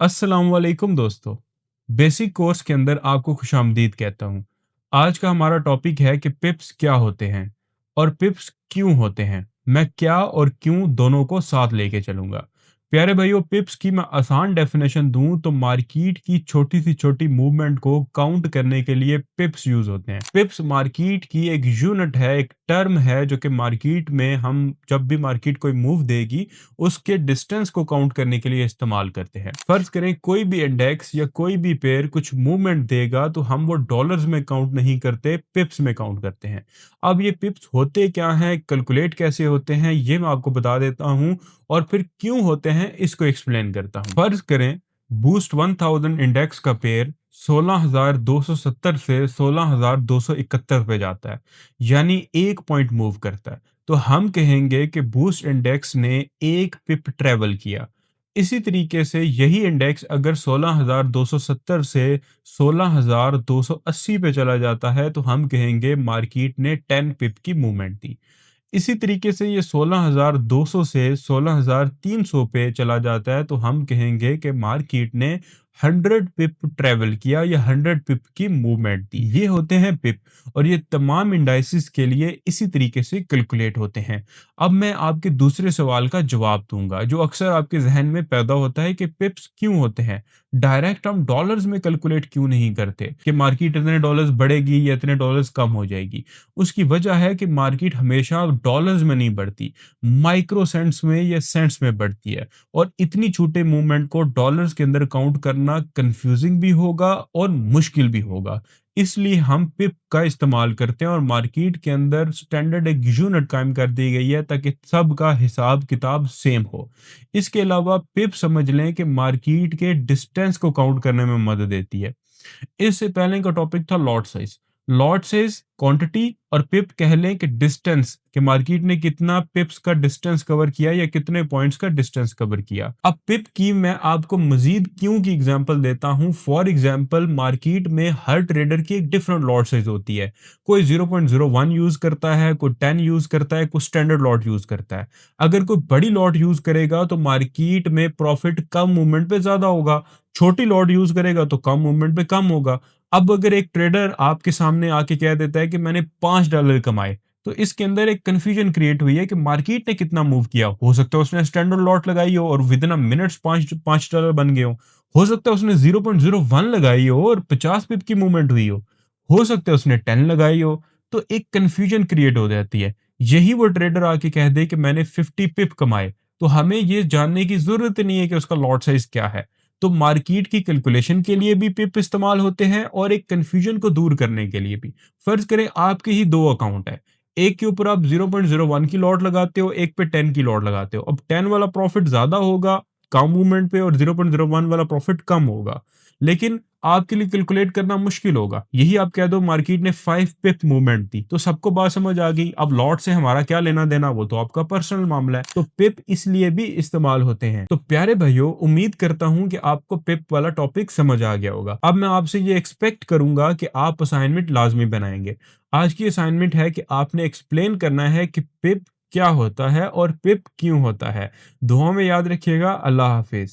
अस्सलाम वालेकुम दोस्तों। बेसिक कोर्स के अंदर आपको खुशामदीद कहता हूँ। आज का हमारा टॉपिक है कि पिप्स क्या होते हैं और पिप्स क्यों होते हैं। मैं क्या और क्यों दोनों को साथ लेके चलूंगा। प्यारे भाइयों, पिप्स की मैं आसान डेफिनेशन दूं तो मार्केट की छोटी सी छोटी मूवमेंट को काउंट करने के लिए पिप्स यूज होते हैं। पिप्स मार्केट की एक यूनिट है, एक टर्म है जो कि मार्केट में हम जब भी मार्केट कोई मूव देगी उसके डिस्टेंस को काउंट करने के लिए इस्तेमाल करते हैं। फर्ज करें कोई भी इंडेक्स या कोई भी पेयर कुछ मूवमेंट देगा तो हम वो डॉलर्स में काउंट नहीं करते, पिप्स में काउंट करते हैं। अब ये पिप्स होते क्या हैं, कैलकुलेट कैसे होते हैं, ये मैं आपको बता देता हूं और फिर क्यों होते हैं इसको एक्सप्लेन करता हूं। फर्ज करें बूस्ट 1000 इंडेक्स का पेयर 16,270 से 16,271 पे जाता है, यानी एक पॉइंट मूव करता है। तो हम कहेंगे कि बूस्ट इंडेक्स ने एक पिप ट्रेवल किया। इसी तरीके से यही इंडेक्स अगर 16,270 से 16,280 पे चला जाता है तो हम कहेंगे मार्केट ने 10 पिप की मूवमेंट दी। इसी तरीके से ये 16,200 से 16,300 पे चला जाता है तो हम कहेंगे कि मार्केट ने 100 पिप ट्रेवल किया या 100 पिप की मूवमेंट दी। ये होते हैं पिप और ये तमाम इंडाइसिस के लिए इसी तरीके से कैलकुलेट होते हैं। अब मैं आपके दूसरे सवाल का जवाब दूंगा जो अक्सर आपके जहन में पैदा होता है कि पिप्स क्यों होते हैं। डायरेक्ट हम डॉलर्स में कैलकुलेट क्यों नहीं करते कि मार्केट इतने डॉलर्स बढ़ेगी या इतने डॉलर्स कम हो जाएगी। उसकी वजह है कि मार्केट हमेशा डॉलर्स में नहीं बढ़ती, माइक्रो सेंट्स में या सेंट्स में बढ़ती है और इतनी छोटे मूवमेंट को डॉलर्स के अंदर काउंट करना कंफ्यूजिंग भी होगा और मुश्किल भी होगा। इसलिए हम पिप का इस्तेमाल करते हैं और मार्केट के अंदर स्टैंडर्ड एक यूनिट कायम कर दी गई है ताकि सबका हिसाब किताब सेम हो। इसके अलावा पिप समझ लें कि मार्केट के डिस्टेंस को काउंट करने में मदद देती है। इससे पहले का टॉपिक था lot size. Lot size quantity और पिप कह लें कि डिस्टेंस कि मार्केट ने कितना पिप्स का डिस्टेंस कवर किया या कितने पॉइंट्स का डिस्टेंस कवर किया। अब पिप की मैं आपको मजीद क्यों की एग्जांपल देता हूं। फॉर एग्जांपल मार्केट में हर ट्रेडर की एक डिफरेंट लॉट साइज होती है। कोई 0.01 यूज करता है, कोई 10 यूज करता है, कोई स्टैंडर्ड लॉट यूज करता है। अगर कोई बड़ी लॉट यूज करेगा तो मार्केट में प्रॉफिट कम मूवमेंट पे ज्यादा होगा, छोटी लॉट यूज करेगा तो कम मूवमेंट पे कम होगा। अब अगर एक ट्रेडर आपके सामने आके कह देता है कि मैंने $5 कमाए, तो इसके अंदर एक कंफ्यूजन क्रिएट हुई है कि मार्केट ने कितना मूव किया। हो सकता है उसने स्टैंडर्ड लॉट लगाई हो और विद इन अ मिनट्स $5 बन गए हो सकता है उसने 0.01 लगाई हो और 50 पिप की मूवमेंट हुई हो सकता है उसने 10 लगाई हो। तो एक कंफ्यूजन क्रिएट हो जाती है। यही वो ट्रेडर आके कह दे कि मैंने 50 पिप कमाए, तो हमें ये जानने की जरूरत नहीं है कि उसका लॉट साइज क्या है। तो मार्केट की कैलकुलेशन के लिए भी पिप इस्तेमाल होते हैं और एक कंफ्यूजन को दूर करने के लिए भी। फर्ज करें आपके ही दो अकाउंट है, एक के ऊपर आप 0.01 की लॉट लगाते हो, एक पे 10 की लॉट लगाते हो। अब 10 वाला प्रॉफिट ज्यादा होगा कम मूवमेंट पे और 0.01 वाला प्रॉफिट कम होगा, लेकिन आपके लिए कैलकुलेट करना मुश्किल होगा। यही आप कह दो मार्केट ने 5 पिप मूवमेंट दी तो सबको बात समझ आ गई। अब लॉट से हमारा क्या लेना देना, वो तो आपका पर्सनल मामला है। तो पिप इसलिए भी इस्तेमाल होते हैं। तो प्यारे भाइयों, उम्मीद करता हूं कि आपको पिप वाला टॉपिक समझ आ गया होगा। अब मैं आपसे ये एक्सपेक्ट करूंगा कि आप असाइनमेंट लाजमी बनाएंगे। आज की असाइनमेंट है कि आपने एक्सप्लेन करना है कि पिप क्या होता है और पिप क्यों होता है। दुआ में याद रखिएगा। अल्लाह हाफिज।